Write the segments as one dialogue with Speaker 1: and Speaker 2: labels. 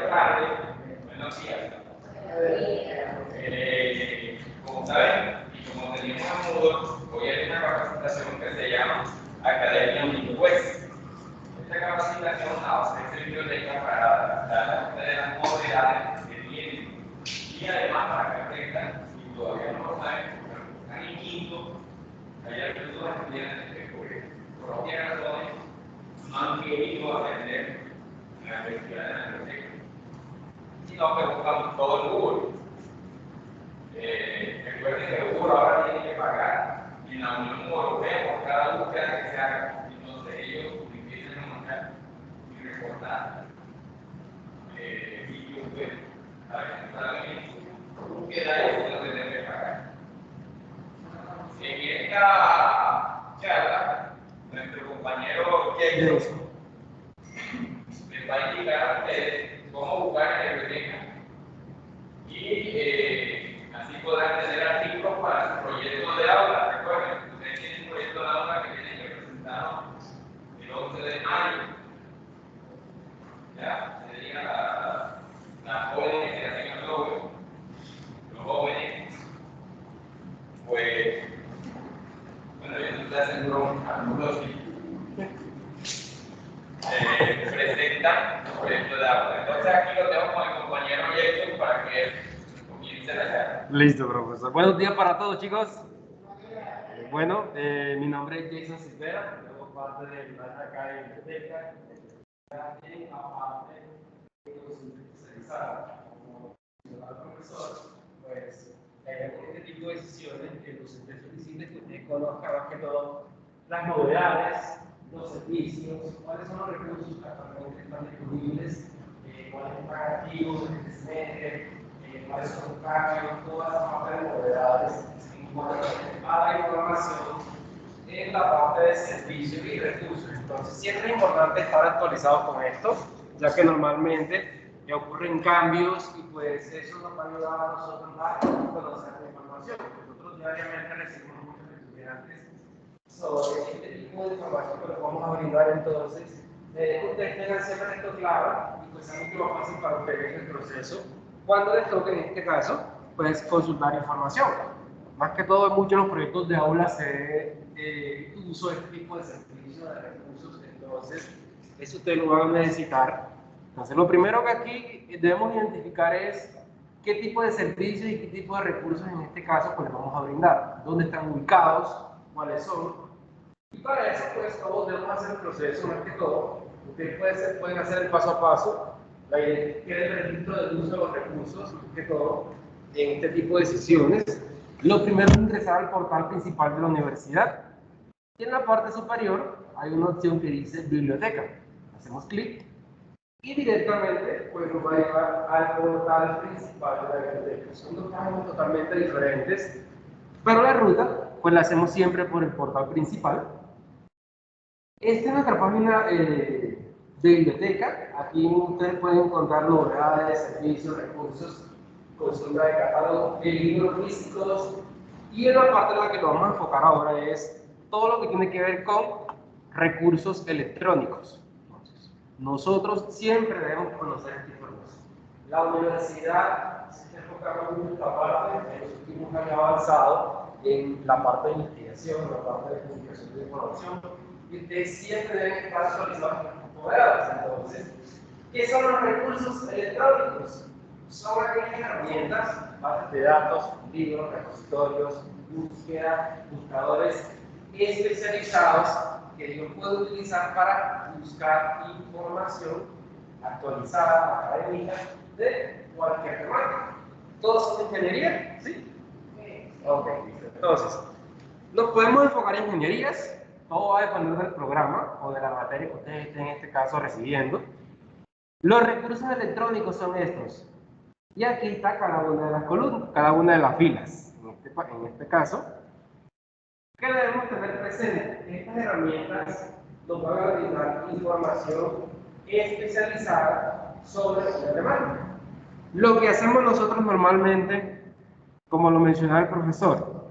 Speaker 1: Buenas tardes, buenos días. Como saben, y como teníamos a Moodle, hoy hay una capacitación que se llama Academia Uniwest. Esta capacitación la va a hacer biblioteca para dar a ustedes las modalidades que tienen y además para que aprendan, si todavía no lo saben, están en quinto, hay algunos estudiantes que por obvias razones no han querido aprender en la universidad de la biblioteca, sino que buscan todo el Google. Recuerden que Google ahora tiene que pagar en la Unión Europea por cada búsqueda que se haga. Entonces ellos empiezan a montar y reportar sitios web para que solamente búsqueda es lo que deben que pagar. En esta charla, nuestro compañero Jason les va a indicar a ustedes cómo buscar en la biblioteca y así podrán tener artículos para su proyecto de aula. Recuerden, ustedes tienen un proyecto de aula que tienen que presentar el 11 de mayo. Ya, se dedican a las jóvenes que hacen el logo, los jóvenes, pues, bueno, yo no te hacen algunos presentan su proyecto de aula. Entonces aquí lo tengo con el compañero Jason para que él comience la charla.
Speaker 2: Listo, profesor. Buenos días para todos, chicos. Bueno, mi nombre es Jason Silvera, formo parte del área acá de biblioteca, en la parte de docente especializada. Como mencionaba el profesor, pues con este tipo de decisiones que el docente solicite que usted conozca más que todo las novedades, los servicios, cuáles son los recursos que actualmente están disponibles, cuáles están activos en este semestre, cuáles son los cambios, toda esa parte de novedades en cuanto a la información en la parte de servicios y recursos. Entonces siempre es importante estar actualizados con esto, ya que normalmente ocurren cambios y pues eso nos va a ayudar a nosotros a conocer la información. Nosotros diariamente recibimos muchos estudiantes sobre este tipo de información que les vamos a brindar. Entonces ustedes tengan siempre esto claro y pues sea mucho más fácil para ustedes el proceso cuando les toque, en este caso, pues consultar información. Más que todo, en muchos de los proyectos de aula se uso de este tipo de servicios, de recursos. Entonces eso ustedes lo van a necesitar. Entonces lo primero que aquí debemos identificar es qué tipo de servicios y qué tipo de recursos en este caso pues les vamos a brindar, dónde están ubicados, cuáles son. Y para eso pues todos debemos hacer el proceso, más que todo. Ustedes pueden hacer el paso a paso, la identificación del registro del uso de los recursos, más que todo en este tipo de sesiones. Lo primero es ingresar al portal principal de la universidad y en la parte superior hay una opción que dice biblioteca. Hacemos clic y directamente pues, nos va a llevar al portal principal de la biblioteca. Son dos páginas totalmente diferentes, pero la ruta pues la hacemos siempre por el portal principal. Esta es nuestra página de biblioteca. Aquí ustedes pueden encontrar novedades, servicios, recursos, consulta de catálogo, libros físicos, y en la parte en la que nos vamos a enfocar ahora es todo lo que tiene que ver con recursos electrónicos. Entonces, nosotros siempre debemos conocer esta información. La universidad se está enfocando en esta parte, en los últimos años avanzado en la parte de investigación, en la parte de comunicación de información, y ustedes siempre deben estar actualizados con las novedades. Entonces, ¿qué son los recursos electrónicos? Son aquellas herramientas, bases de datos, libros, repositorios, búsqueda, buscadores especializados que yo puedo utilizar para buscar información actualizada, académica, de cualquier temática. ¿Todos son ingeniería? ¿Sí? Ok, entonces, nos podemos enfocar en ingenierías. Todo va a depender del programa o de la materia que ustedes estén en este caso recibiendo. Los recursos electrónicos son estos. Y aquí está cada una de las columnas, cada una de las filas. En este caso, ¿qué debemos tener presente? Estas herramientas nos van a brindar información especializada sobre una temática. Lo que hacemos nosotros normalmente, como lo mencionaba el profesor,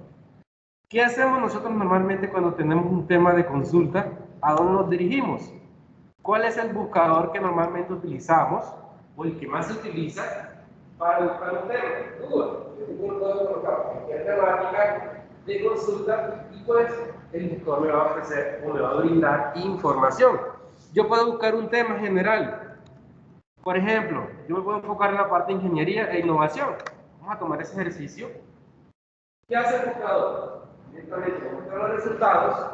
Speaker 2: ¿qué hacemos nosotros normalmente cuando tenemos un tema de consulta? ¿A dónde nos dirigimos? ¿Cuál es el buscador que normalmente utilizamos o el que más se utiliza para buscar un tema. Google. Google puede colocar cualquier temática de consulta y pues el buscador me va a ofrecer o me va a brindar información. Yo puedo buscar un tema general. Por ejemplo, yo me puedo enfocar en la parte de ingeniería e innovación. Vamos a tomar ese ejercicio. ¿Qué hace el buscador? Directamente muestra los resultados,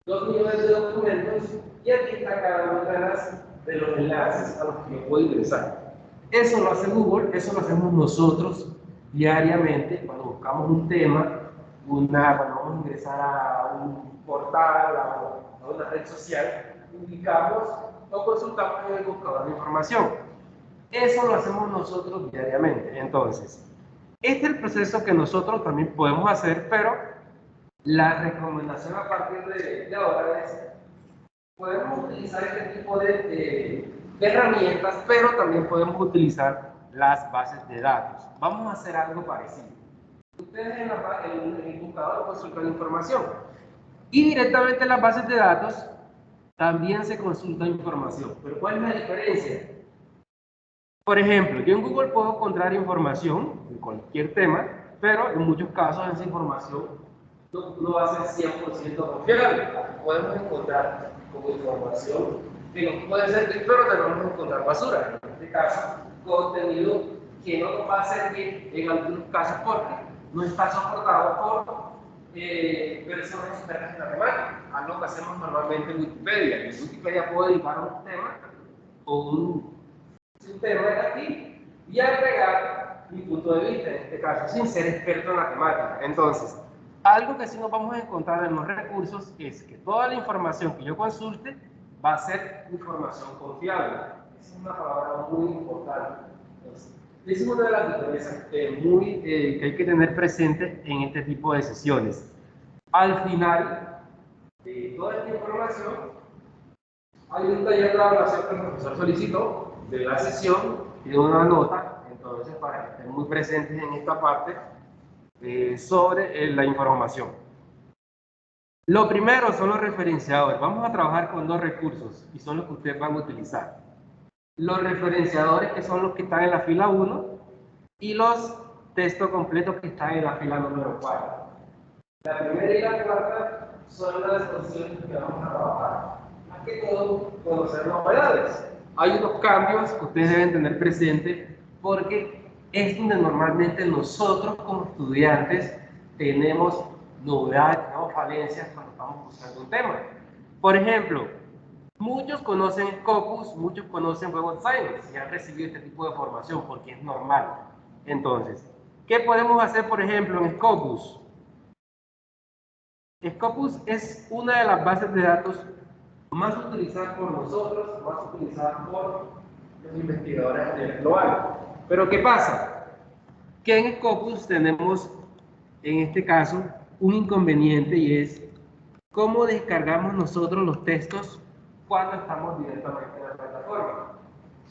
Speaker 2: 2 millones de documentos, y aquí está cada una de los enlaces a los que yo puedo ingresar. Eso lo hace Google, eso lo hacemos nosotros diariamente cuando buscamos un tema, cuando vamos a ingresar a un portal, a una red social, indicamos o consultamos en el buscador de información. Eso lo hacemos nosotros diariamente. Entonces, este es el proceso que nosotros también podemos hacer, pero la recomendación a partir de ahora es, podemos utilizar este tipo de herramientas, pero también podemos utilizar las bases de datos. Vamos a hacer algo parecido. Ustedes en el buscador consultan información y directamente en las bases de datos también se consulta información. Pero ¿cuál es la diferencia? Por ejemplo, yo en Google puedo encontrar información de cualquier tema, pero en muchos casos esa información no va a ser 100% confiable. Podemos encontrar como información que nos puede servir, pero también vamos a encontrar basura. En este caso, contenido que no nos va a servir en algunos casos porque no está soportado por personas expertas en la temática, algo que hacemos normalmente en Wikipedia. En Wikipedia puedo dedicar un tema o un tema de aquí y agregar mi punto de vista, en este caso, sin ser experto en la temática. Entonces, algo que sí nos vamos a encontrar en los recursos es que toda la información que yo consulte va a ser información confiable. Esa es una palabra muy importante. Entonces, esa es una de las diferencias que hay que tener presente en este tipo de sesiones. Al final de toda esta información, hay un taller de evaluación que el profesor solicitó de la sesión y una nota, entonces para que estén muy presentes en esta parte sobre la información. Lo primero son los referenciadores. Vamos a trabajar con 2 recursos y son los que ustedes van a utilizar. Los referenciadores, que son los que están en la fila 1, y los textos completos que están en la fila número 4. La primera y la cuarta son las posiciones que vamos a trabajar. Más que todo, conocer novedades. Hay unos cambios que ustedes deben tener presente porque es donde normalmente nosotros como estudiantes tenemos novedades, tenemos falencias cuando estamos buscando un tema. Por ejemplo, muchos conocen Scopus, muchos conocen Web of Science y han recibido este tipo de formación porque es normal. Entonces, ¿qué podemos hacer, por ejemplo, en Scopus? Scopus es una de las bases de datos más utilizadas por nosotros, más utilizadas por los investigadores a nivel global. Pero ¿qué pasa? Que en Scopus tenemos, en este caso, un inconveniente y es cómo descargamos nosotros los textos cuando estamos directamente en la plataforma.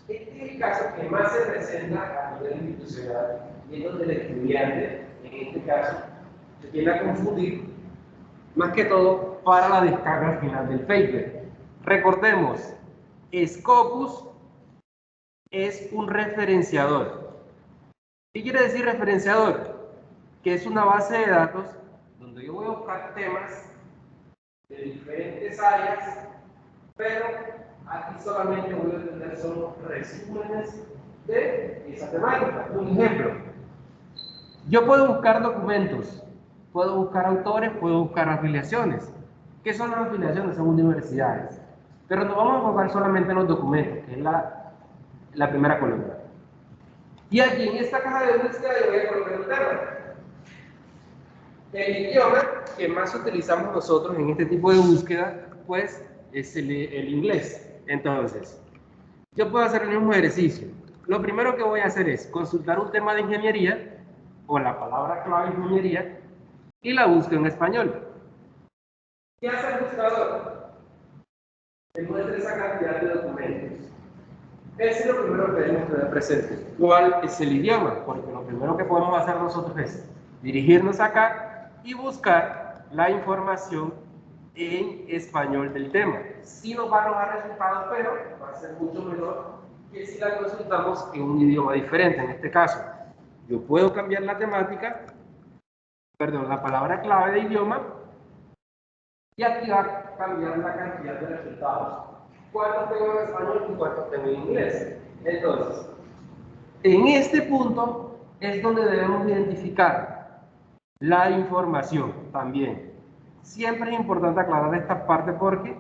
Speaker 2: Este es el caso que más se presenta a nivel institucional y es donde el estudiante, en este caso, se tiende a confundir, más que todo para la descarga al final del paper. Recordemos, Scopus es un referenciador. ¿Qué quiere decir referenciador? Que es una base de datos donde yo voy a buscar temas de diferentes áreas, pero aquí solamente voy a tener solo resúmenes de esa temática. Un ejemplo, yo puedo buscar documentos, puedo buscar autores, puedo buscar afiliaciones. ¿Qué son las afiliaciones? Son universidades. Pero nos vamos a enfocar solamente en los documentos, que es la primera columna. Y aquí en esta caja de búsqueda yo voy a colocar un tema. El idioma que más utilizamos nosotros en este tipo de búsqueda, pues, es el inglés. Entonces, yo puedo hacer el mismo ejercicio. Lo primero que voy a hacer es consultar un tema de ingeniería, o la palabra clave ingeniería, y la busco en español. ¿Qué hace el buscador? Te muestra esa cantidad de documentos. Ese es lo primero que debemos tener presente. ¿Cuál es el idioma? Porque lo primero que podemos hacer nosotros es dirigirnos acá y buscar la información en español del tema. Sí nos va a arrojar resultados, pero va a ser mucho menor que si la consultamos en un idioma diferente. En este caso, yo puedo cambiar la temática, perdón, la palabra clave de idioma, y aquí va a cambiar la cantidad de resultados. ¿Cuántos tengo en español y cuántos tengo en inglés? Entonces, en este punto es donde debemos identificar la información también. Siempre es importante aclarar esta parte porque,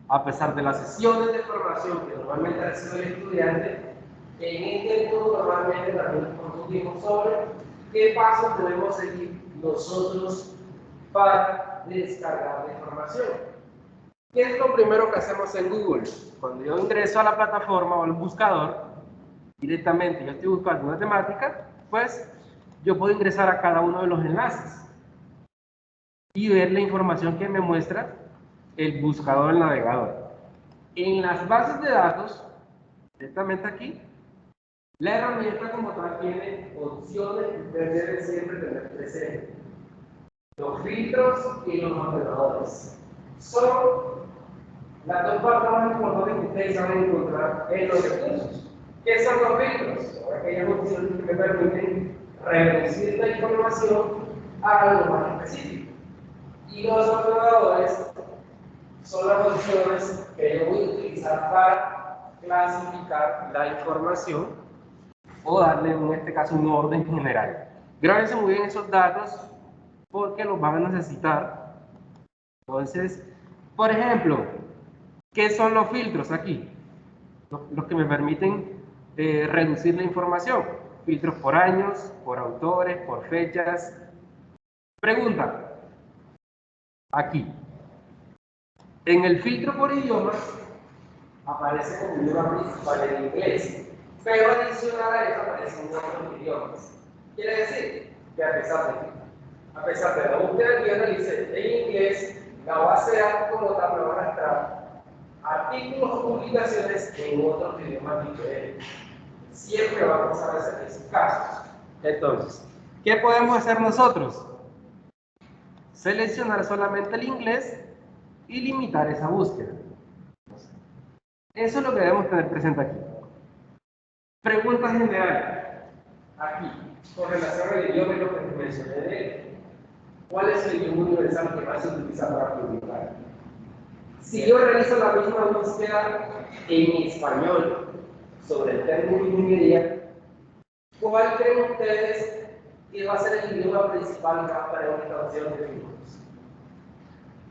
Speaker 2: a pesar de las sesiones de formación que normalmente recibe el estudiante, en este punto normalmente también discutimos sobre qué pasos debemos seguir nosotros para descargar la información. ¿Qué es lo primero que hacemos en Google? Cuando yo ingreso a la plataforma o al buscador, directamente yo estoy buscando una temática, pues yo puedo ingresar a cada uno de los enlaces y ver la información que me muestra el buscador del navegador. En las bases de datos, directamente aquí, la herramienta como tal tiene opciones que ustedes deben siempre tener presente. Los filtros y los ordenadores son las dos partes más importantes que ustedes saben encontrar en los recursos. ¿Qué son los filtros? Son aquellas opciones que me permiten reducir la información a algo más específico. Y los ordenadores son las opciones que yo voy a utilizar para clasificar la información o darle en este caso un orden general. Grábense muy bien esos datos porque los van a necesitar. Entonces, por ejemplo, ¿qué son los filtros aquí? Los que me permiten reducir la información. Filtros por años, por autores, por fechas. Pregunta. Aquí. En el filtro por idiomas aparece como idioma principal el inglés, pero adicional a eso aparecen otros idiomas. Quiere decir que a pesar de la búsqueda que yo realicé en inglés, la base de datos como tal me van a estar artículos o publicaciones en otros idiomas diferentes. Siempre vamos a ver esos casos. Entonces, ¿qué podemos hacer nosotros? Seleccionar solamente el inglés y limitar esa búsqueda. Eso es lo que debemos tener presente aquí. Pregunta general. Aquí, con relación al idioma y lo que mencioné de él. ¿Cuál es el idioma universal que más se utiliza para publicar? Si yo realizo la misma búsqueda en español sobre el término ingeniería, ¿cuál creen ustedes que va a ser el idioma principal para una traducción de libros?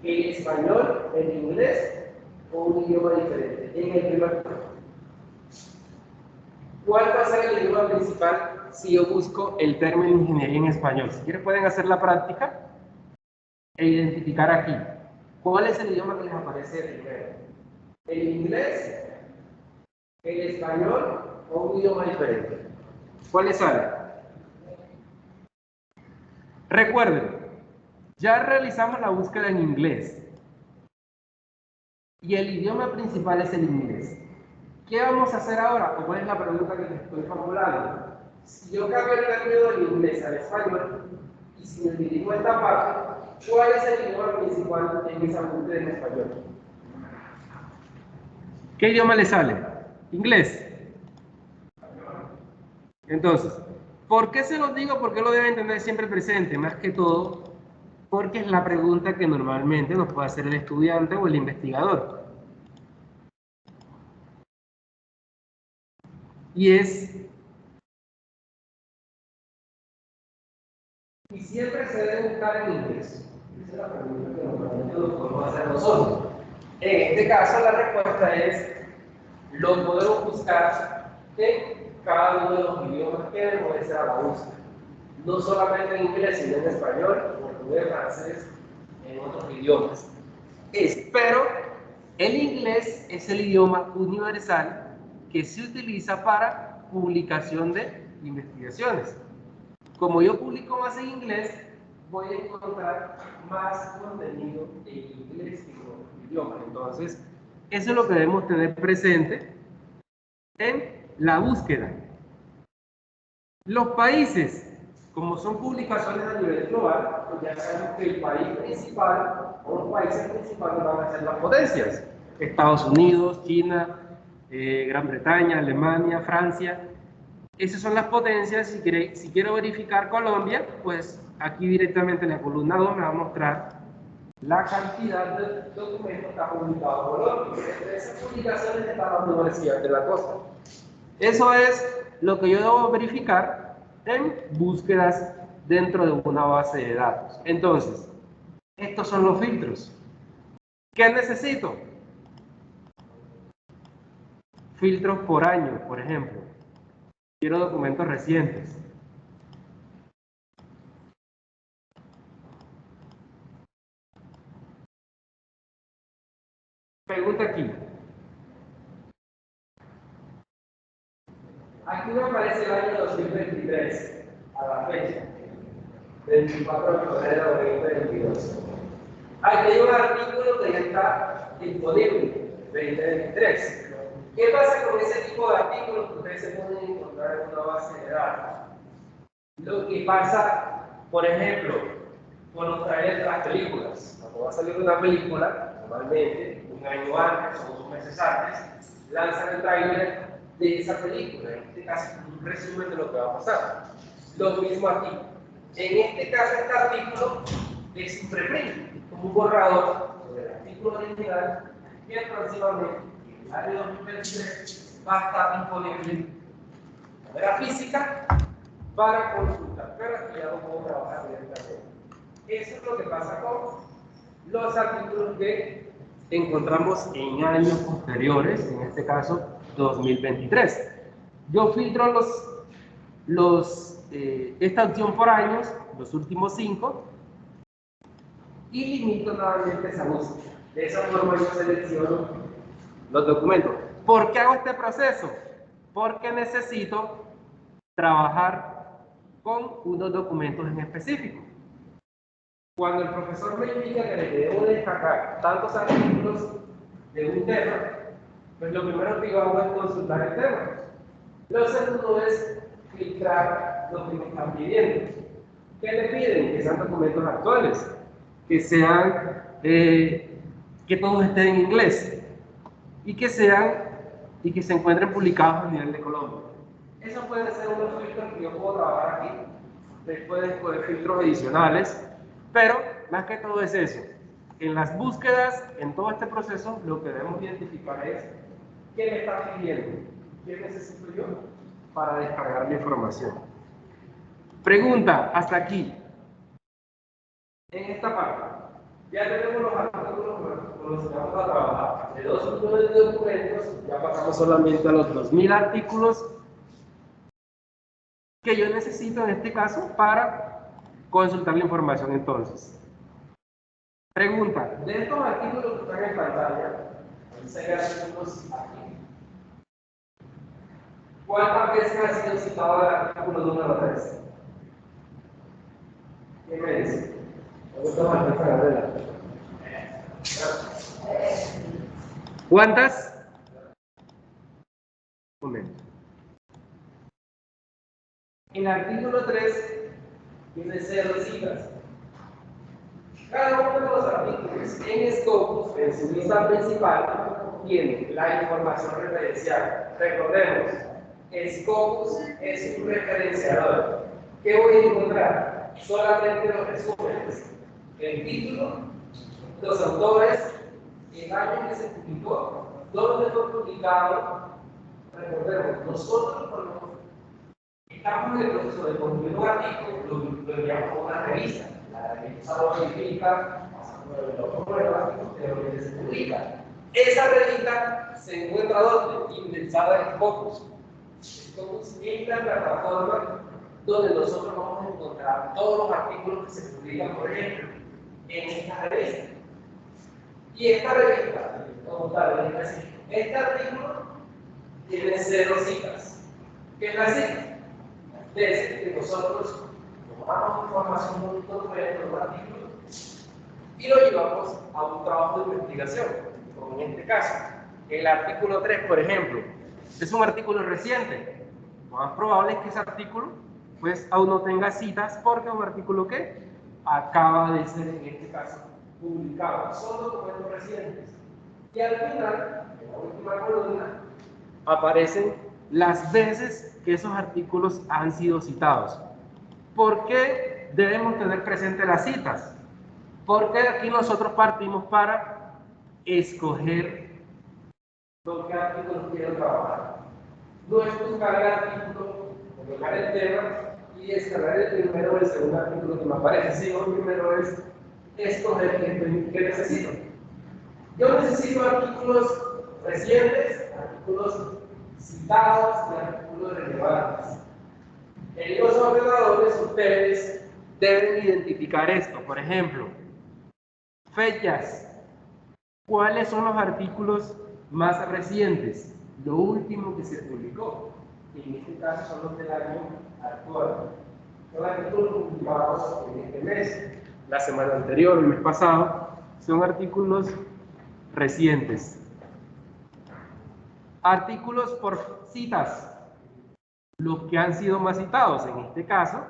Speaker 2: ¿El español, el inglés o un idioma diferente? En el primer punto. ¿Cuál va a ser el idioma principal si yo busco el término ingeniería en español? Si quieren pueden hacer la práctica e identificar aquí. ¿Cuál es el idioma que les aparece primero? ¿El inglés, el español o un idioma diferente? ¿Cuál les sale? Recuerden, ya realizamos la búsqueda en inglés y el idioma principal es el inglés. ¿Qué vamos a hacer ahora? ¿Cuál es la pregunta que les estoy formulando? Si yo cambio el término del inglés al español y si me dirijo a esta parte, ¿cuál es el idioma principal en esa búsqueda en español? ¿Qué idioma le sale? ¿Inglés? Entonces, ¿por qué se los digo? ¿Por qué lo deben tener siempre presente? Más que todo, porque es la pregunta que normalmente nos puede hacer el estudiante o el investigador. Y siempre se debe buscar en inglés. Esa es la pregunta que normalmente lo podemos hacer nosotros. En este caso, la respuesta es, lo podemos buscar en cada uno de los idiomas que debemos hacer a la búsqueda. No solamente en inglés, sino en español, portugués, francés, en otros idiomas. Pero el inglés es el idioma universal que se utiliza para publicación de investigaciones. Como yo publico más en inglés, voy a encontrar más contenido en inglés que en otros idiomas. Entonces, eso es lo que debemos tener presente en la búsqueda. Los países, como son publicaciones a nivel global, pues ya sabemos que el país principal o los países principales van a ser las potencias. Estados Unidos, China, Gran Bretaña, Alemania, Francia. Esas son las potencias. Si quiero verificar Colombia, pues aquí directamente en la columna 2 me va a mostrar la cantidad de documentos que ha publicado Colombia. Entre esas publicaciones está la Universidad de la Costa. Eso es lo que yo debo verificar en búsquedas dentro de una base de datos. Entonces, estos son los filtros. ¿Qué necesito? Filtros por año, por ejemplo. Quiero documentos recientes. Pregunta aquí. Aquí me aparece el año 2023, a la fecha, 24 de febrero de 2022. Aquí hay un artículo que ya está disponible, 2023. ¿Qué pasa con ese tipo de artículos que ustedes se pueden encontrar en una base de datos? Lo que pasa, por ejemplo, con los trailers de las películas. Cuando va a salir una película, normalmente, un año antes o 2 meses antes, lanzan el trailer de esa película. En este caso, un resumen de lo que va a pasar. Lo mismo aquí. En este caso, este artículo es un preprint, como un borrador del artículo original que próximamente, en el año 2023, va a estar disponible de manera física para consultar, pero aquí ya no puedo trabajar directamente. Eso es lo que pasa con los artículos que encontramos en años posteriores, en este caso 2023. Yo filtro esta opción por años, los últimos 5, y limito nuevamente esa búsqueda. De esa forma yo selecciono los documentos. ¿Por qué hago este proceso? Porque necesito trabajar con unos documentos en específico. Cuando el profesor me indica que le debo destacar tantos artículos de un tema, pues lo primero que yo hago es consultar el tema. Lo segundo es filtrar lo que me están pidiendo. ¿Qué le piden? Que sean documentos actuales, que sean, que todos estén en inglés y que se encuentren publicados a nivel de Colombia. Eso puede ser unos filtros que yo puedo trabajar aquí. Después de filtros adicionales, pero más que todo es eso. En las búsquedas, en todo este proceso, lo que debemos identificar es qué me está pidiendo, qué necesito yo para descargar la información. Pregunta, hasta aquí. En esta parte, ya tenemos los artículos con los que vamos a trabajar. De 2 millones de documentos, ya pasamos solamente a los 2000 artículos que yo necesito en este caso para consultar la información entonces. Pregunta, de estos artículos que están en pantalla, hay 6 artículos aquí. ¿Cuántas veces ha sido citado el artículo número 3? ¿Qué me dice? ¿Cuántas? Un momento. El artículo 3 tiene 0 citas. Cada uno de los artículos en Scopus, en su lista principal, tiene la información referencial. Recordemos, Scopus es un referenciador. ¿Qué voy a encontrar? Solamente los resúmenes. El título, los autores, el año en que se publicó, dónde fue publicado. Recordemos, nosotros cuando estamos en el proceso de construir un artículo, lo enviamos a una revista. La revista lo verifica, lo prueba, pero se publica. Esa revista se encuentra ¿dónde? Indexada en Scopus. Scopus es la plataforma donde nosotros vamos a encontrar todos los artículos que se publican, por ejemplo, en esta revista. Y esta revista, como tal, este artículo tiene 0 citas. ¿Qué es la cita? Desde que nosotros tomamos información de un documento, de un artículo, y lo llevamos a un trabajo de investigación, como en este caso. El artículo 3, por ejemplo, es un artículo reciente. Lo más probable es que ese artículo pues aún no tenga citas porque es un artículo que acaba de ser, en este caso, publicado. Son documentos recientes. Y al final, en la última columna, aparecen las veces que esos artículos han sido citados. ¿Por qué debemos tener presente las citas? Porque aquí nosotros partimos para escoger con qué artículos quiero trabajar. No es buscar el artículo, colocar el tema y descargar el primero o el segundo artículo que me aparece, sino primero es escoger qué necesito. Yo necesito artículos recientes, artículos citados y artículos relevantes. En los ordenadores ustedes deben identificar esto. Por ejemplo, fechas. ¿Cuáles son los artículos más recientes? Lo último que se publicó. En este caso son los del año actual. Son artículos publicados en este mes, la semana anterior, el mes pasado. Son artículos recientes. Artículos por citas. Los que han sido más citados, en este caso,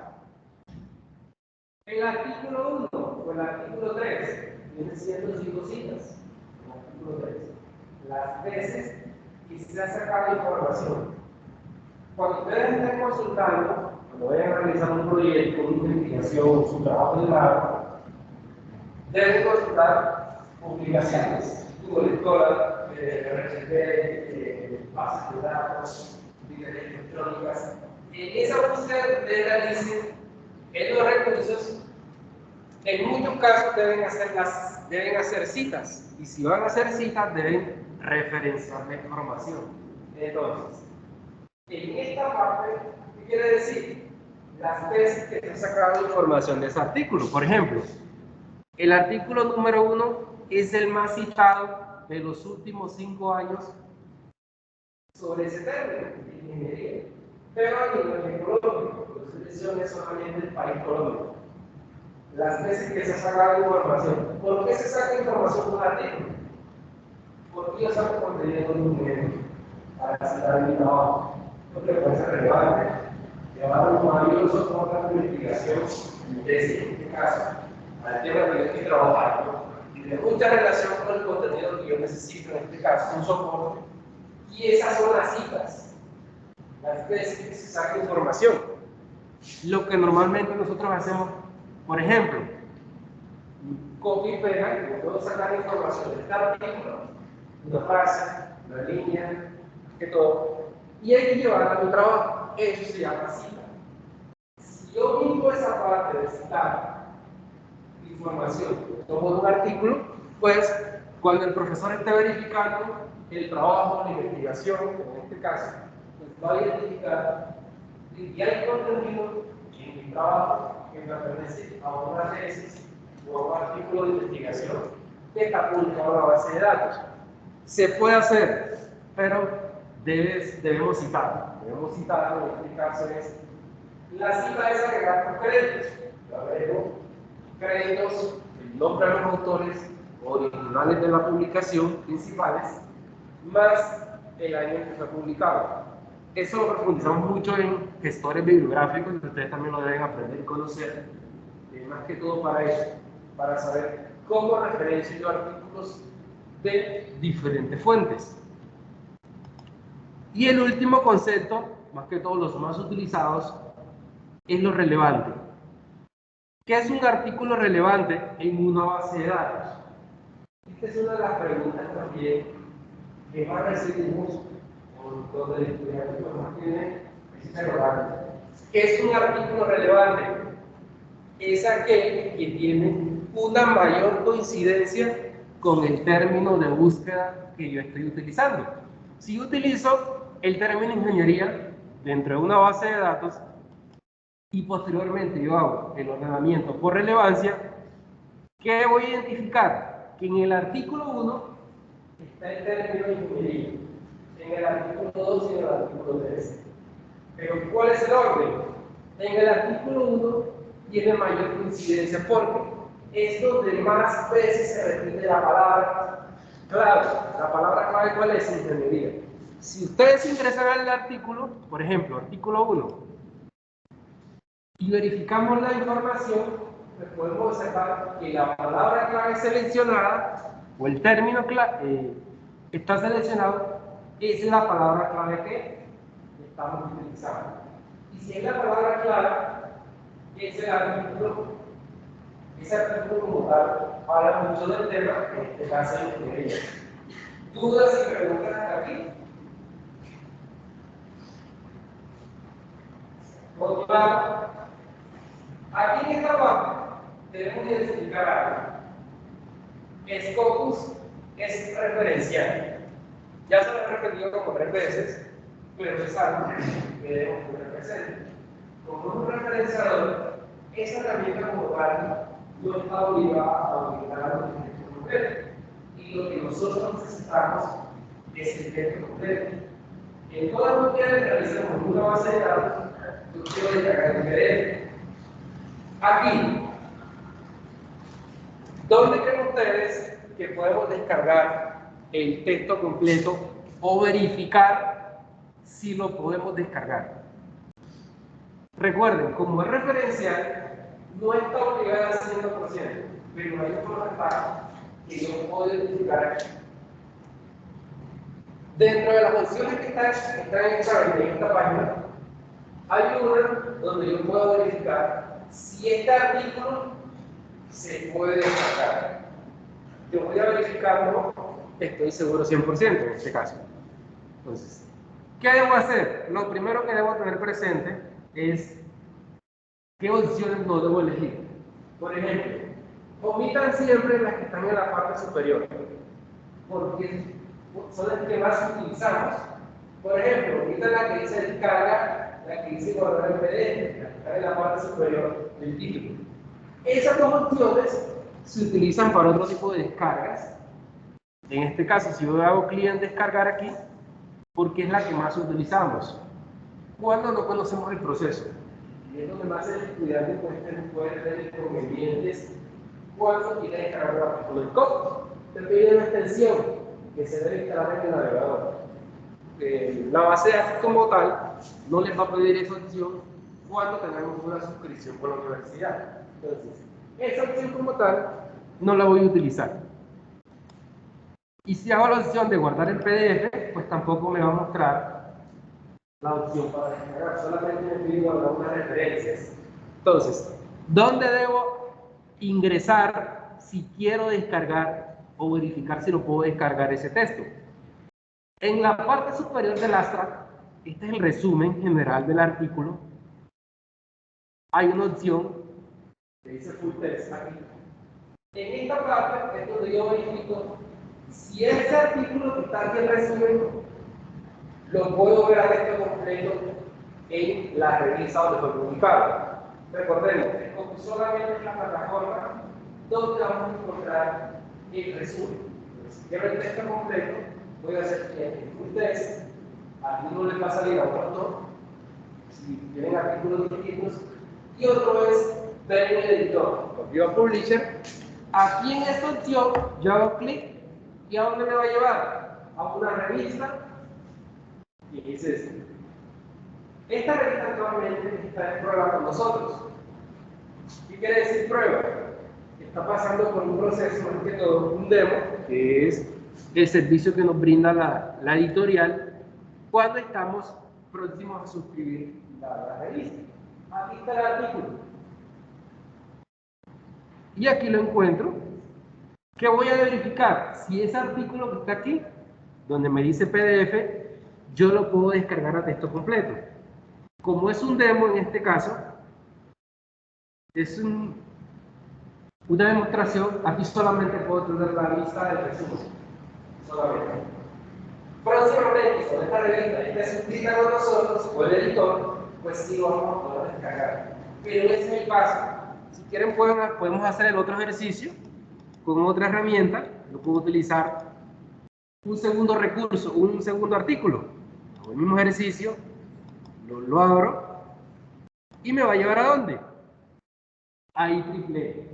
Speaker 2: el artículo 1 o el artículo 3 tiene 105 citas. El artículo 3. Las veces que se ha sacado información. Cuando ustedes estén consultando, cuando vayan a realizar un proyecto, una investigación, su trabajo de grado, deben consultar publicaciones, Google Scholar, RGB, bases de datos, electrónicas. En esa búsqueda ustedes realicen en los recursos, en muchos casos deben hacer citas, y si van a hacer citas deben referenciar la información. Entonces, en esta parte, ¿qué quiere decir? Las veces que se ha sacado información de ese artículo. Por ejemplo, el artículo número 1 es el más citado de los últimos 5 años sobre ese término de ingeniería, pero a nivel económico, la selección es solamente el país Colombia. Las veces que se ha sacado información. ¿Por qué se saca información de un artículo? Porque yo saco contenido de un ingeniero para citar mi trabajo, porque puede ser relevante. Llevar un maravilloso soporte de investigación, desde en este caso, al tema que yo estoy trabajando, y de mucha relación con el contenido que yo necesito, en este caso, un soporte. Y esas son las citas, las veces que se saca información. Lo que normalmente nosotros hacemos, por ejemplo, copia y pega, yo puedo sacar información de este artículo, una frase, una línea, que todo, y hay que llevarla a mi trabajo. Eso se llama cita. Si yo mismo esa parte de citar información, tomo un artículo, pues cuando el profesor esté verificando el trabajo, la investigación, en este caso, pues va a identificar que hay contenido en mi trabajo que pertenece a una tesis o a un artículo de investigación que está publicado en la base de datos. Se puede hacer, pero debemos citarlo. Debemos citarlo, en este caso es la cita es agregar créditos. Yo agrego créditos, el nombre de los autores originales de la publicación principales, más el año en que fue publicado. Eso lo profundizamos mucho en gestores bibliográficos, y ustedes también lo deben aprender y conocer, más que todo para eso, para saber cómo referencio yo artículos de diferentes fuentes. Y el último concepto, más que todos los más utilizados, es lo relevante. ¿Qué es un artículo relevante en una base de datos? Esta es una de las preguntas también que más recibimos donde el estudiante más tiene ese relevante. ¿Qué es un artículo relevante? Es aquel que tiene una mayor coincidencia con el término de búsqueda que yo estoy utilizando. Si yo utilizo el término ingeniería dentro de una base de datos y posteriormente yo hago el ordenamiento por relevancia, ¿qué voy a identificar? Que en el artículo 1 está el término de ingeniería, en el artículo 2 y en el artículo 3. Pero ¿cuál es el orden? En el artículo 1 tiene mayor coincidencia porque es donde más veces se repite la palabra clave. La palabra clave, ¿cuál es? Ingeniería. Si ustedes ingresan al artículo, por ejemplo, artículo 1, y verificamos la información, pues podemos observar que la palabra clave seleccionada, o el término clave, está seleccionado Esa es la palabra clave que estamos utilizando. Y si es la palabra clave, ese artículo como tal habla mucho del tema, en este caso de ingeniería. ¿Dudas y preguntas hasta aquí? Por otro lado, aquí en esta parte debemos identificar algo. Scopus es referencial. Ya se lo he repetido como 3 veces, pero es algo que debemos tener presente. Como un referenciador, esa herramienta como tal no está obligada a utilizar un texto completo. Y lo que nosotros necesitamos es el texto completo. En todas las búsquedas que realicemos en una base de datos, yo quiero descargar el PDF. Aquí, ¿dónde creen ustedes que podemos descargar el texto completo o verificar si lo podemos descargar? Recuerden, como es referencial, no está obligada al 100%, pero hay un porcentaje que yo puedo identificar aquí. Dentro de las opciones que están en esta página, hay una donde yo puedo verificar si este artículo se puede descargar. Yo voy a verificarlo, estoy seguro 100% en este caso. Entonces, ¿qué debo hacer? Lo primero que debo tener presente es qué opciones no debo elegir. Por ejemplo, omitan siempre las que están en la parte superior, porque son las que más utilizamos. Por ejemplo, omitan la que dice descarga, la que dice guardar el PDF, la que está en la parte superior del título. Esas dos opciones se utilizan para otro tipo de descargas. En este caso, si yo hago clic en descargar aquí, porque es la que más utilizamos cuando no conocemos el proceso. Y es donde más el estudiante puede tener inconvenientes cuando quiere descargar el artículo del código. Te pide una extensión que se debe instalar en el navegador. La base de datos como tal no les va a pedir esa opción cuando tenemos una suscripción con la universidad. Entonces, esa opción como tal no la voy a utilizar. Y si hago la opción de guardar el PDF, pues tampoco me va a mostrar la opción para descargar, solamente me pide guardar unas referencias. Entonces, ¿dónde debo ingresar si quiero descargar o verificar si lo puedo descargar ese texto? En la parte superior del abstract, este es el resumen general del artículo, hay una opción que dice full text aquí. En esta parte es donde yo verifico si ese artículo que está aquí en resumen lo puedo ver a texto completo en la revista donde fue publicado. Recordemos, como solamente es la plataforma donde vamos a encontrar el resumen. Si quiero el texto completo, voy a hacer clic en full text. Aquí no le va a salir a un autor, si tienen artículos distintos, y otro es ver en el editor, View Publisher. Aquí en esta opción yo hago clic y ¿a dónde me va a llevar? A una revista y es esta. Esta revista actualmente está en prueba con nosotros. ¿Qué quiere decir prueba? Está pasando por un proceso, más que todo un demo, que es el servicio que nos brinda la editorial cuando estamos próximos a suscribir la revista. Aquí está el artículo. Y aquí lo encuentro. ¿Qué voy a verificar? Si ese artículo que está aquí, donde me dice PDF, yo lo puedo descargar a texto completo. Como es un demo en este caso, es una demostración, aquí solamente puedo tener la lista de resumen. Solamente. Próximamente, con esta revista esté suscrita con nosotros o el editor, pues sí vamos a poder descargar. Pero ese es el paso. Si quieren podemos hacer el otro ejercicio con otra herramienta. Lo puedo utilizar un segundo recurso, un segundo artículo. Hago el mismo ejercicio, lo abro y me va a llevar ¿a dónde? A IEEE.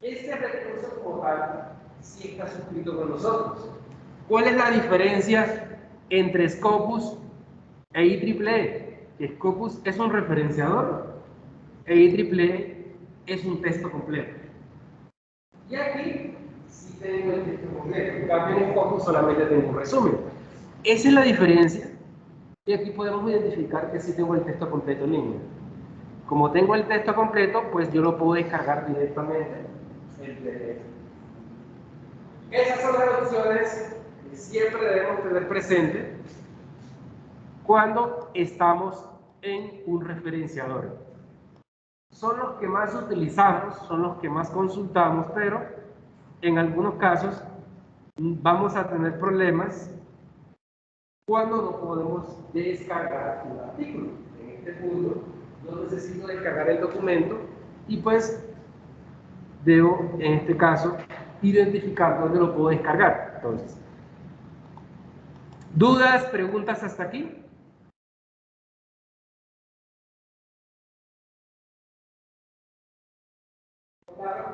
Speaker 2: Este recurso como tal sí está suscrito con nosotros. ¿Cuál es la diferencia entre Scopus e IEEE? Que Scopus es un referenciador e IEEE es un texto completo. Y aquí sí tengo el texto completo. En cambio en Scopus solamente tengo un resumen. Esa es la diferencia. Y aquí podemos identificar que sí tengo el texto completo en línea. Como tengo el texto completo, pues yo lo puedo descargar directamente. Esas son las opciones que siempre debemos tener presente cuando estamos en un referenciador. Son los que más utilizamos, son los que más consultamos, pero en algunos casos vamos a tener problemas cuando no podemos descargar un artículo. En este punto, yo necesito descargar el documento y pues debo, en este caso, identificar dónde lo puedo descargar. Entonces, ¿dudas, preguntas hasta aquí? Claro,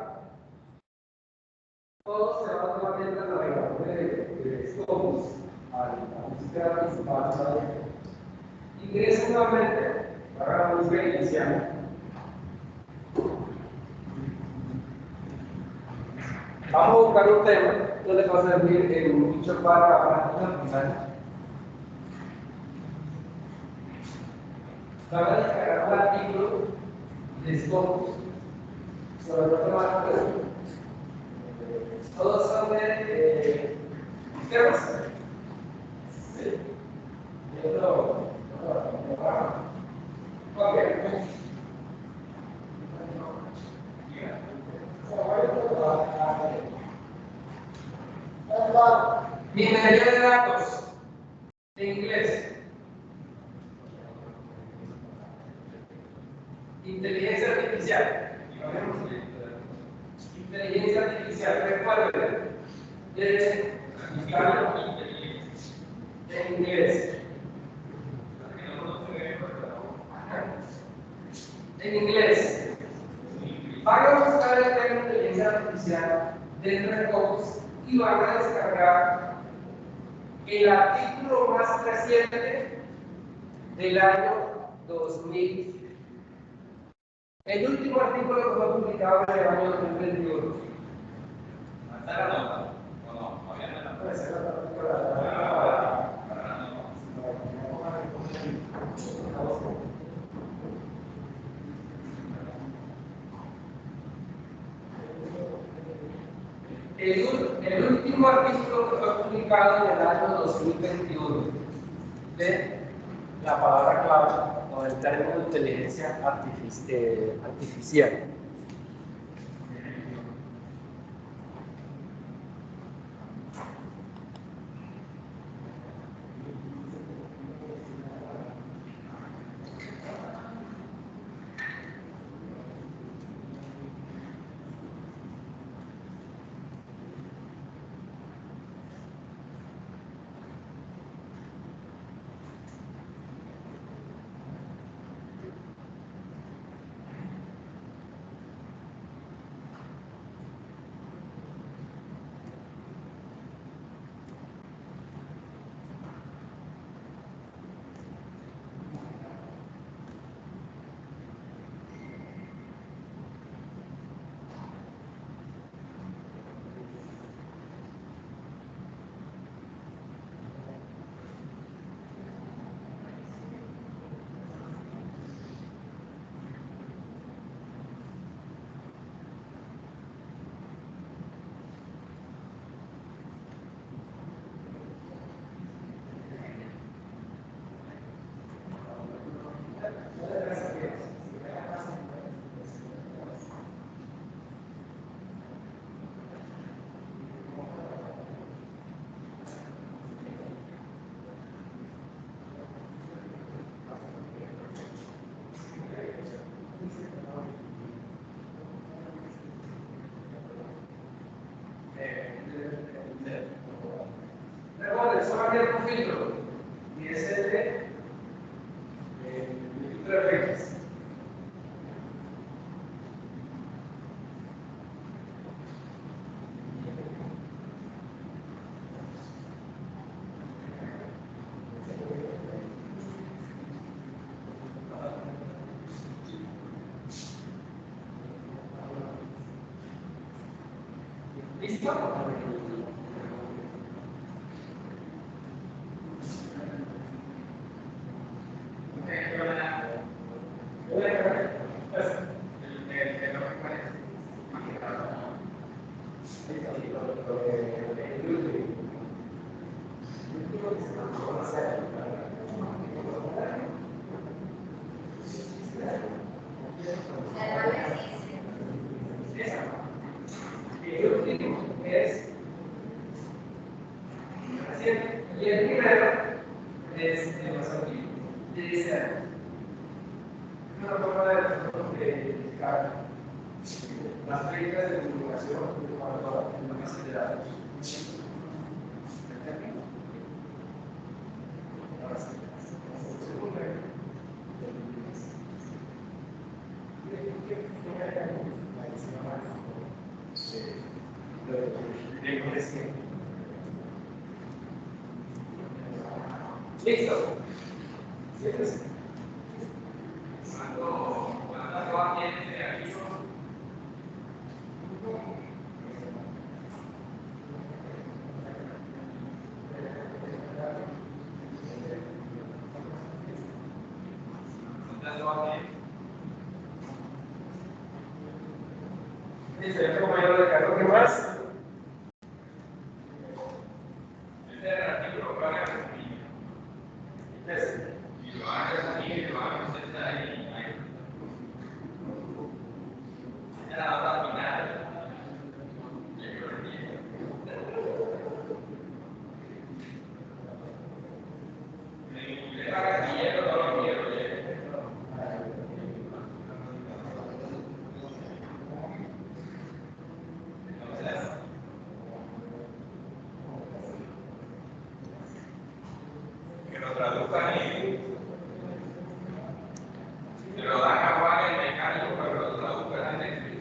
Speaker 2: todo se va nuevamente al navegador de Scopus, a la búsqueda principal. Ingresen nuevamente para la búsqueda inicial. Vamos a buscar un tema que les va a servir en mucho para prácticas. Van a descargar un artículo de Scopus sobre los temáticos. Todos son de temas. Sí. Y otro programa. Ok. Minería de datos en inglés. Inteligencia artificial. Inteligencia artificial, recuerden. En inglés. En inglés. Van a buscar el tema de inteligencia artificial dentro de Scopus y van a descargar el artículo más reciente del año 2000. El último artículo que fue publicado en el año 2021. ¿Está la nota? ¿O no? ¿Todavía no está? Puede ser la nota. El último artículo que fue publicado en el año 2021 de la palabra clave o el término de inteligencia artificial. Recuerden, solo había un filtro y es el de filtro de efectos. ¿Listo? una forma de nosotros de identificar las técnicas de comunicación cuando no acelerados. Listo. ¿Sientes?
Speaker 1: ¿Cuántas hojas tienes de aquí? ¿Cuántas hojas tienes?
Speaker 2: Listo, ya compañero de cargo, ¿qué más?
Speaker 1: Este es el artículo que van a resumir. Y lo van a resumir y lo van a presentar ahí. En la nota final. Le va a casillero todo lo que quiero. Entonces, que lo traduzcan y se lo dan a Juan el mecánico para que lo traduzca en el texto.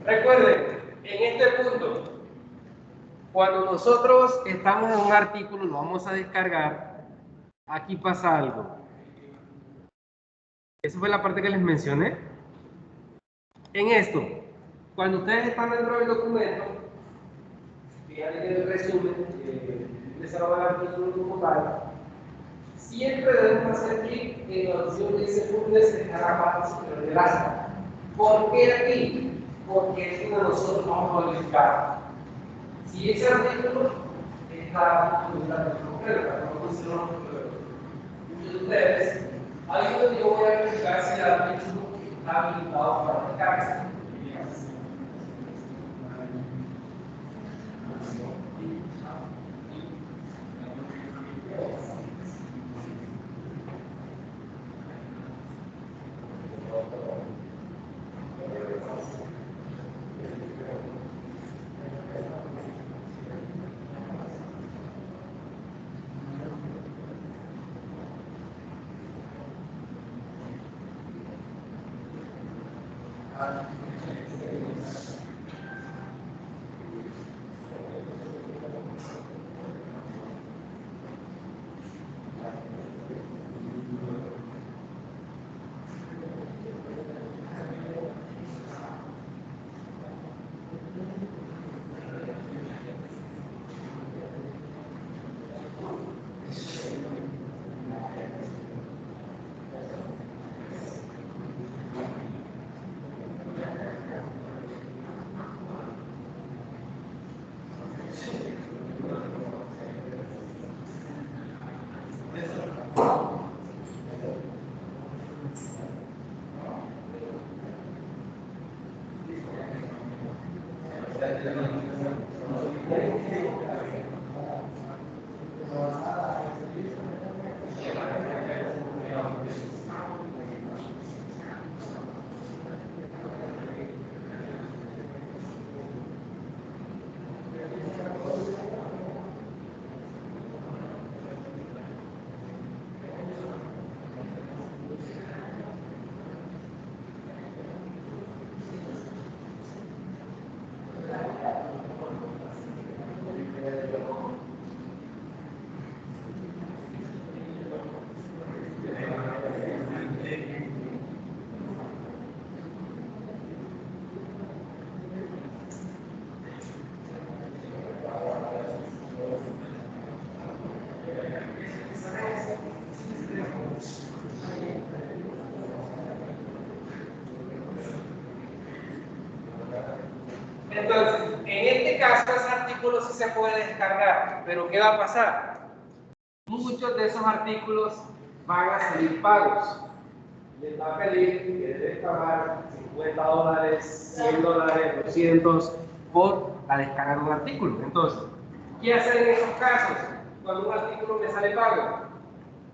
Speaker 2: Recuerden, en este punto, cuando nosotros estamos en un artículo, lo vamos a descargar, aquí pasa algo. Esa fue la parte que les mencioné. En esto, cuando ustedes están dentro del documento, fíjate en el resumen, les va a dar el artículo como tal, siempre debemos hacer clic en la opción que dice Funes en cada parte superior del asta. ¿Por qué aquí? Porque es donde nosotros vamos a modificar. Si ese artículo está en la concreta, como dicen muchos de ustedes, ahí es donde yo voy a verificar si el artículo está habilitado para descarga. Entonces, en este caso, ese artículo sí se puede descargar, pero ¿qué va a pasar? Muchos de esos artículos van a salir pagos. Les va a pedir que deben pagar $50, $100, 200 por la descarga de un artículo. Entonces, ¿qué hacer en esos casos? Cuando un artículo me sale pago,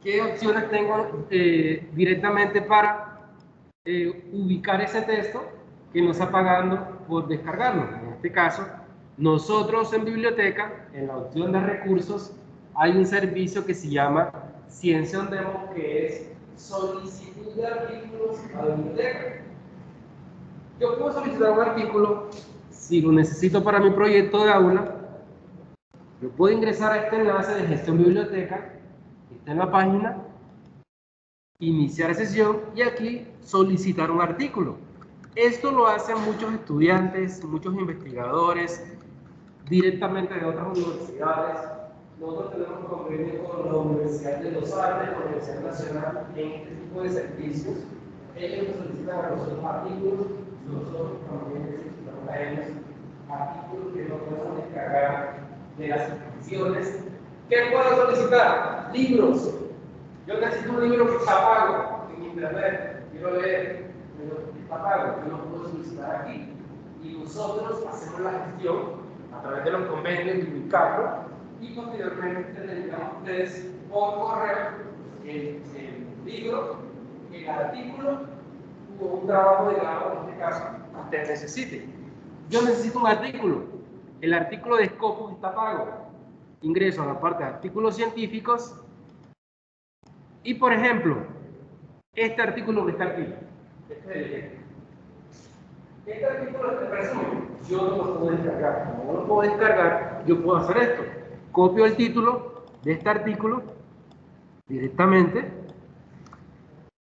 Speaker 2: ¿qué opciones tengo directamente para ubicar ese texto que no está pagando por descargarlo? En este caso, nosotros en biblioteca, en la opción de recursos, hay un servicio que se llama Ciencia on Demo, que es solicitud de artículos a la biblioteca. Yo puedo solicitar un artículo si lo necesito para mi proyecto de aula. Yo puedo ingresar a este enlace de gestión biblioteca, que está en la página, iniciar sesión y aquí solicitar un artículo. Esto lo hacen muchos estudiantes, muchos investigadores, directamente de otras universidades. Nosotros tenemos convenio con la Universidad de los Andes, con la Universidad Nacional, en este tipo de servicios. Ellos nos solicitan a nosotros artículos, nosotros también necesitamos a ellos artículos que no podemos descargar de las instituciones. ¿Qué puedo solicitar? Libros. Yo necesito un libro que está pago en internet, quiero leer, pero está pago, yo lo puedo solicitar aquí. Y nosotros hacemos la gestión a través de los convenios y ubicarlo, y posteriormente le enviamos a ustedes por correo el libro, el artículo o un trabajo de grado, en este caso, que ustedes necesiten. Yo necesito un artículo. El artículo de Scopus está pago. Ingreso a la parte de artículos científicos y, por ejemplo, este artículo que está aquí. Este artículo de resumen, yo no lo puedo descargar. Como no lo puedo descargar, yo puedo hacer esto. Copio el título de este artículo directamente.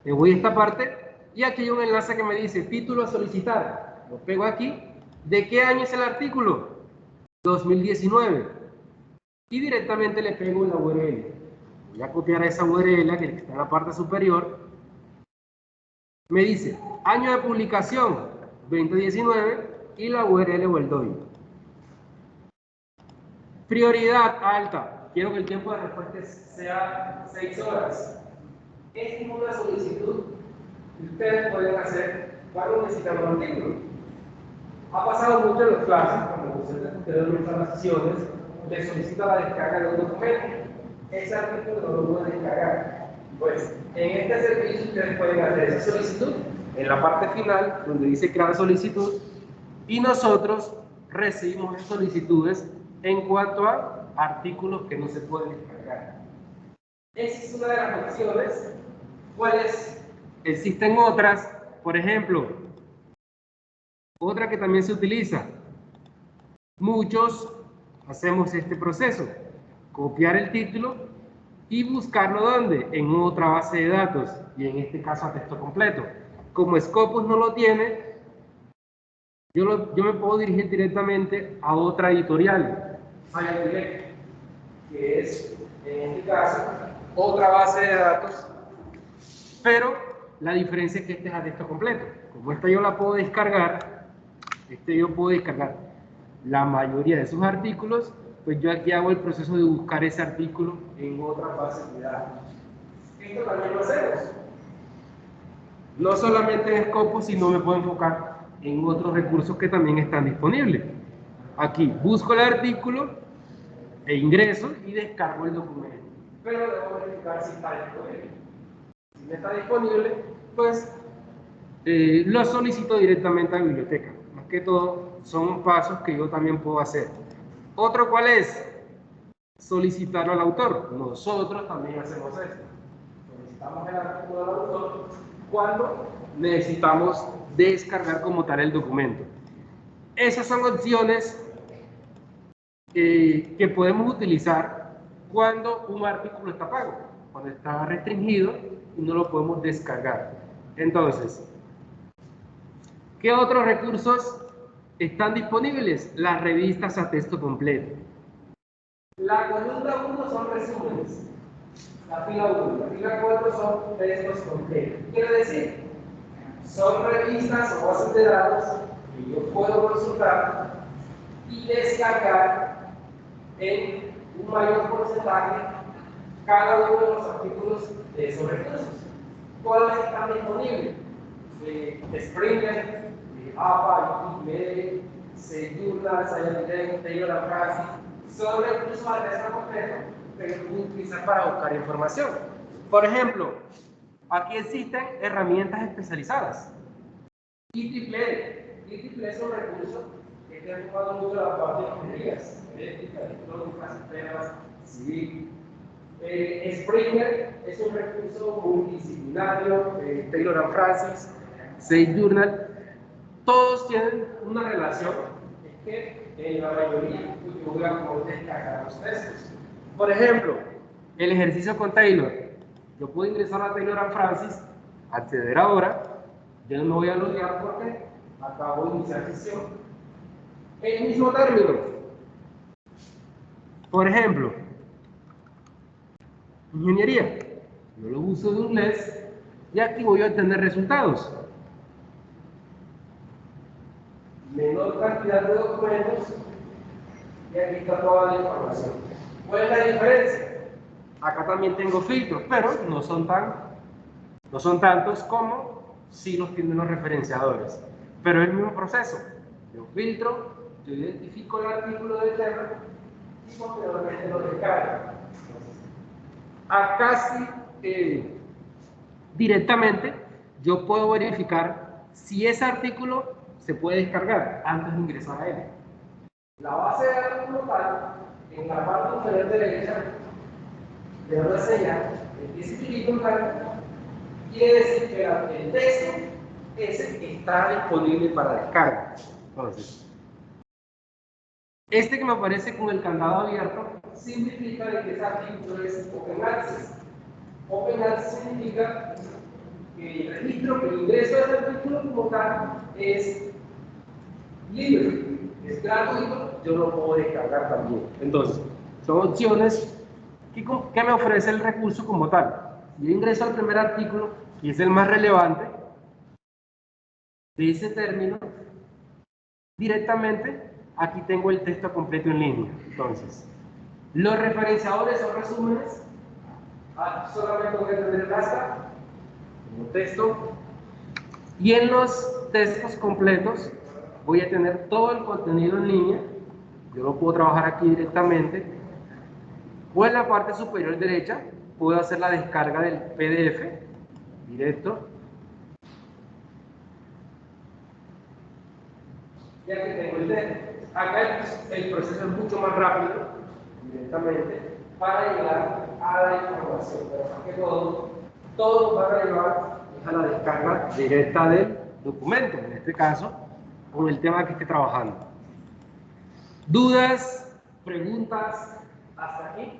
Speaker 2: Me voy a esta parte y aquí hay un enlace que me dice título a solicitar. Lo pego aquí. ¿De qué año es el artículo? 2019. Y directamente le pego la URL. Voy a copiar esa URL que está en la parte superior. Me dice año de publicación 2019 y la URL o el doy. Prioridad alta. Quiero que el tiempo de respuesta sea 6 horas. Esta es una solicitud que ustedes pueden hacer cuando necesitan un artículo. Ha pasado mucho en las clases, cuando ustedes entran las sesiones, les solicita la descarga de un documento. Ese artículo no lo pueden descargar. Pues en este servicio ustedes pueden hacer esa solicitud en la parte final, donde dice crear solicitud, y nosotros recibimos las solicitudes en cuanto a artículos que no se pueden descargar. Esa es una de las opciones. ¿Cuáles? Existen otras, por ejemplo, otra que también se utiliza. Muchos hacemos este proceso, copiar el título y buscarlo ¿dónde? En otra base de datos, y en este caso a texto completo. Como Scopus no lo tiene, yo me puedo dirigir directamente a otra editorial, FileDirect, que es, en este caso, otra base de datos, pero la diferencia es que este es a texto completo. Como esta yo la puedo descargar, yo puedo descargar la mayoría de sus artículos, pues yo aquí hago el proceso de buscar ese artículo en otra base de datos. Esto también lo hacemos. No solamente en Scopus, sino me puedo enfocar en otros recursos que también están disponibles. Aquí busco el artículo e ingreso y descargo el documento. Pero debo verificar si está disponible. Si no está disponible, pues lo solicito directamente a la biblioteca. Más que todo, son pasos que yo también puedo hacer. Otro, ¿cuál es? Solicitarlo al autor. Nosotros también hacemos esto. Solicitamos el artículo al autor cuando necesitamos descargar como tal el documento. Esas son opciones que podemos utilizar cuando un artículo está pago, cuando está restringido y no lo podemos descargar. Entonces, ¿qué otros recursos están disponibles? Las revistas a texto completo. La columna 1 son resúmenes. La fila 1. La fila 4 son textos completos. Quiere decir, son revistas o bases de datos que yo puedo consultar y descargar en un mayor porcentaje cada uno de los artículos de esos recursos. ¿Cuáles están disponibles? Springer, APA, Wikimedia, Journal, Scientific, Taylor & Francis, son recursos de texto completo que yo puedo utilizar para buscar información. Por ejemplo, aquí existen herramientas especializadas. IEEE. IEEE es un recurso que te ha ocupado mucho la parte de ingenierías, eléctricas, electrónicas, sistemas, civil. Springer es un recurso multidisciplinario, Taylor & Francis, Sage Journal, todos tienen una relación que en la mayoría yo voy a poder descargar los textos. Por ejemplo, el ejercicio con Taylor. Yo puedo ingresar a Taylor & Francis, acceder ahora, yo no me voy a loguear porque acabo de iniciar sesión. El mismo término. Por ejemplo, ingeniería. Yo lo uso de un mes y aquí voy a obtener resultados. Menor cantidad de documentos y aquí está toda la información. ¿Cuál es la diferencia? Acá también tengo filtros, pero no son tantos como si los tienen los referenciadores. Pero es el mismo proceso. Yo filtro, yo identifico el artículo del tema y posteriormente lo descargo. Acá sí, directamente yo puedo verificar si ese artículo se puede descargar antes de ingresar a él. La base de datos como tal, en la parte inferior derecha, le doy a señal, empieza a escribir con blanco, quiere decir que el texto ese está disponible para descarga. Entonces, este que me aparece con el candado abierto significa que ese artículo es Open Access. Open Access significa que el registro, que el ingreso de ese artículo como tal es libre, es gratuito, yo lo puedo descargar también. Entonces, son opciones que me ofrece el recurso como tal. Yo ingreso al primer artículo, y es el más relevante de ese término, directamente aquí tengo el texto completo en línea. Entonces, los referenciadores son resúmenes. Solamente voy a tener el hasta como texto. Y en los textos completos voy a tener todo el contenido en línea. Yo lo puedo trabajar aquí directamente. O en la parte superior derecha puedo hacer la descarga del PDF directo. Ya que tengo el texto. Acá el proceso es mucho más rápido, directamente, para llegar a la información. Pero más que todo va a llevar a la descarga directa del documento, en este caso, con el tema que esté trabajando. ¿Dudas? ¿Preguntas? ¿Hasta aquí?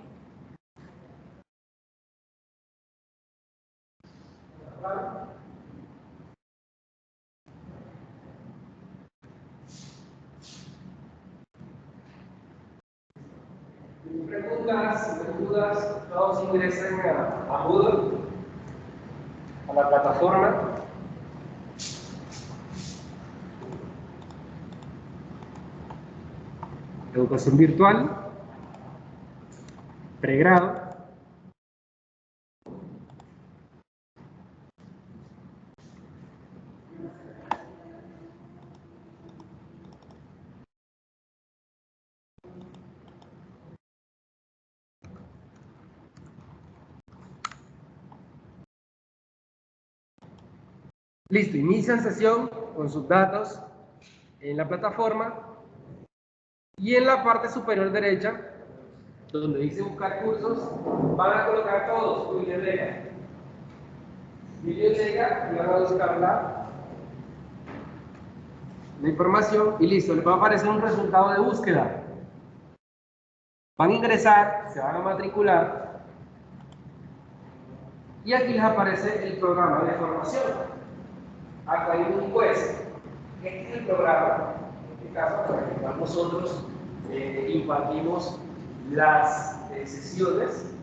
Speaker 2: Preguntas, dudas, todos ingresen a Moodle, a la plataforma. Educación virtual, pregrado. Listo, inician sesión con sus datos en la plataforma y en la parte superior derecha, donde dice buscar cursos, van a colocar todos su biblioteca. Biblioteca, y van a buscar la información y listo, les va a aparecer un resultado de búsqueda. Van a ingresar, se van a matricular y aquí les aparece el programa de formación. Acá hay un juez. Este es el programa, en este caso, para el cual nosotros impartimos las sesiones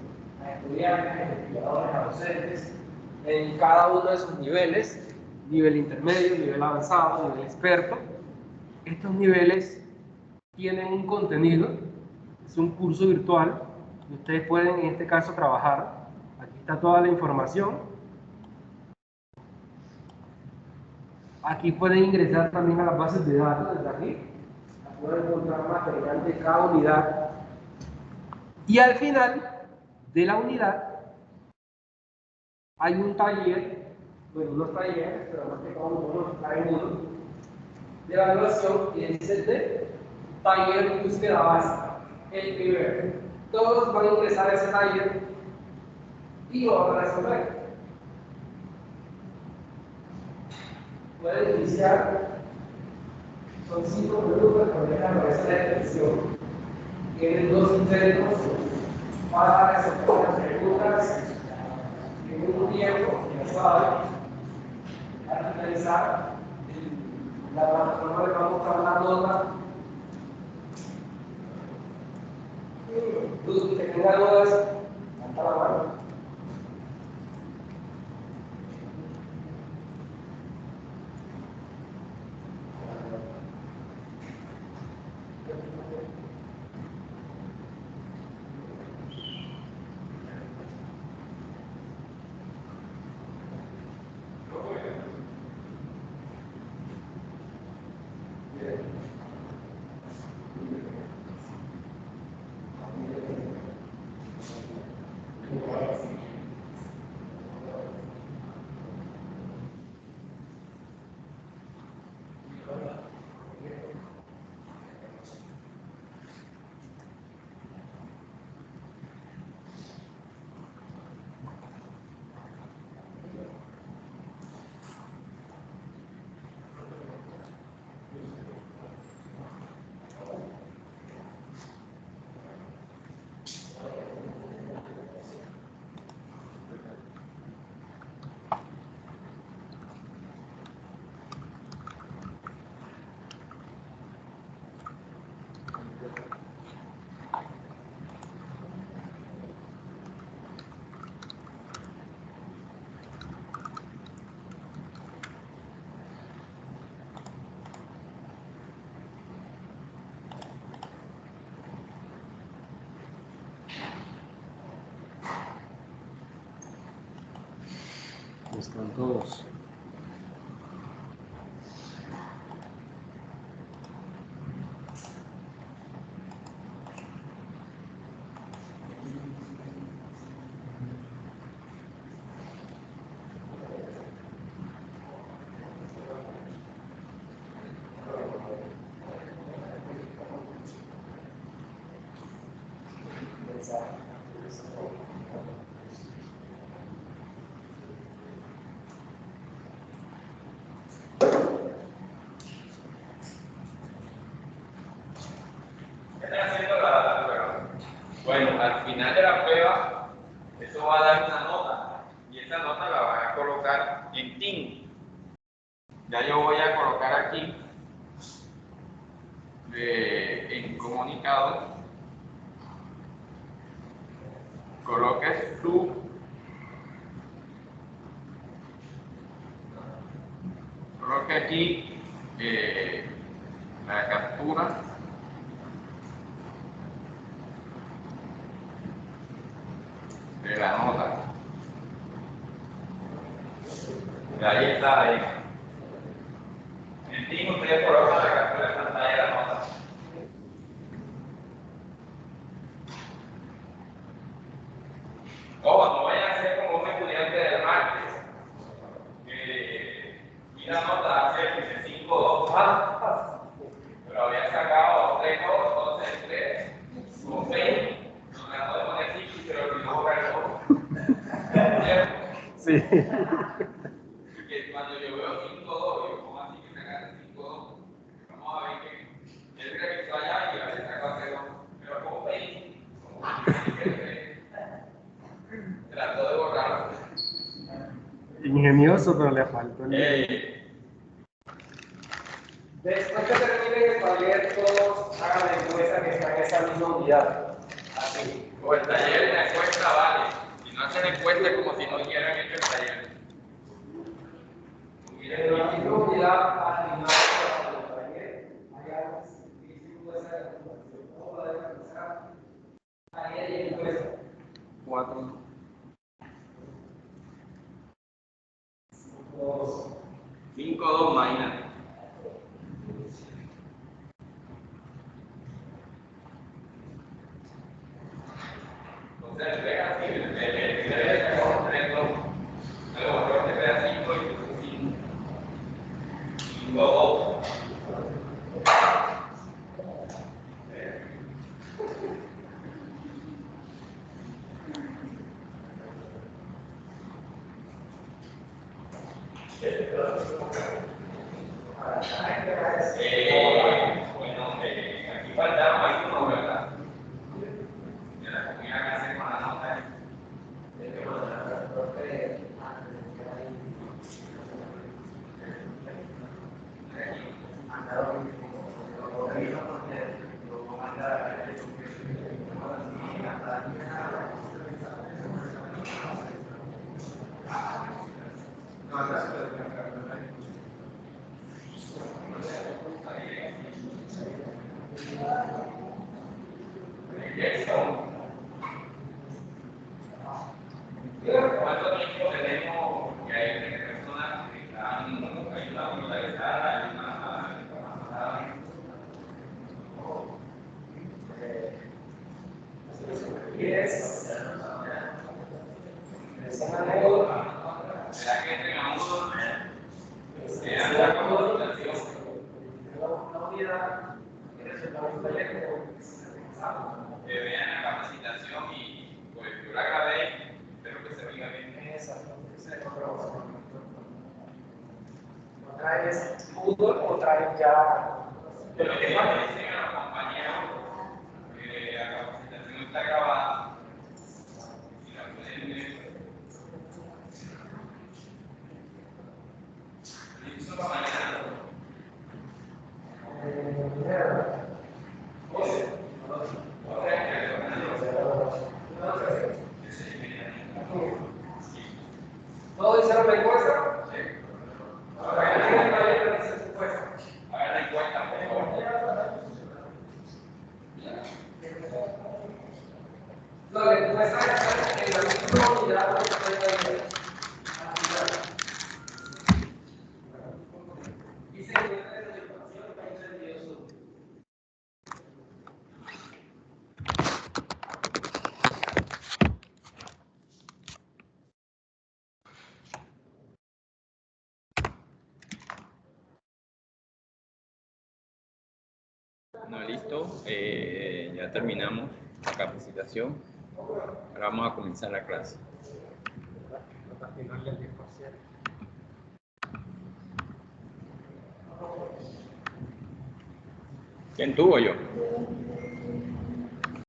Speaker 2: a estudiantes, a investigadores, a docentes, en cada uno de sus niveles, nivel intermedio, nivel avanzado, nivel experto. Estos niveles tienen un contenido, es un curso virtual, y ustedes pueden en este caso trabajar. Aquí está toda la información. Aquí pueden ingresar también a las bases de datos desde aquí. Pueden encontrar material de cada unidad. Y al final de la unidad hay un taller, bueno, unos talleres, pero más que todo uno está en uno, de evaluación y es de taller de búsqueda básica, el primero. Todos van a ingresar a ese taller y lo van a resolver. Pueden iniciar, son 5 minutos, también aparece la descripción. Tienen 2 intentos para resolver las preguntas en un tiempo pensado. Al finalizar, la plataforma le va a mostrar la nota. Los que tengan dudas, levanta la mano. Están todos.
Speaker 1: ¿Qué están haciendo la prueba? Bueno, al final de la prueba, eso va a dar una nota y esa nota la van a colocar en Team. Ya yo voy a colocar aquí en comunicado, coloques tú coloque aquí la captura de la nota. Y ahí está, ahí. En Team ustedes colocan la captura de pantalla de la nota. Ojo, no vayan a ser como un estudiante del martes, que
Speaker 2: Sí.
Speaker 1: Y que cuando yo veo 5-2, yo como así que me agarre 5-2. Vamos a ver que él cree que está allá y a veces saca 0. Pero como 20, trato de borrarlo.
Speaker 2: Ingenioso, pero le faltó el...
Speaker 3: Después que terminen el taller, todos hagan la encuesta que está en esa misma unidad. Así.
Speaker 1: O el taller, la encuesta vale. Si no hacen encuesta, es como si no hubieran hecho el taller.
Speaker 3: En la misma unidad, al final del taller, hay algo que puede ser la información. ¿Cómo la deben empezar? Taller y encuesta.
Speaker 2: 4.
Speaker 1: 5-2, imagínate. Entonces, venga así, el 3-2. A lo mejor te queda 5 y 5-2. Bueno, aquí faltaba ahí uno, ¿verdad? De la comida que hace con la nota. ¿Cuánto tiempo tenemos que hay personas que están ayudando a realizar, hay una ¿será que tengamos que hagan la capacitación? Que vean la capacitación y pues yo la grabé, espero que se oiga bien.
Speaker 3: ¿No traes Moodle o traes ya?
Speaker 1: Pero que dicen a los compañeros que la capacitación está grabada. Y la pueden ver. Listo para mañana.
Speaker 3: ¿Todos hicieron la encuesta? Sí. Hagan
Speaker 1: Hagan la encuesta, por favor.
Speaker 3: No, la encuesta está en la misma unidad que ustedes ven. Y se encuentra en la información que hay en el YouTube.
Speaker 1: No, listo. Ya terminamos la capacitación. Ahora vamos a comenzar la clase. ¿Quién tuvo yo?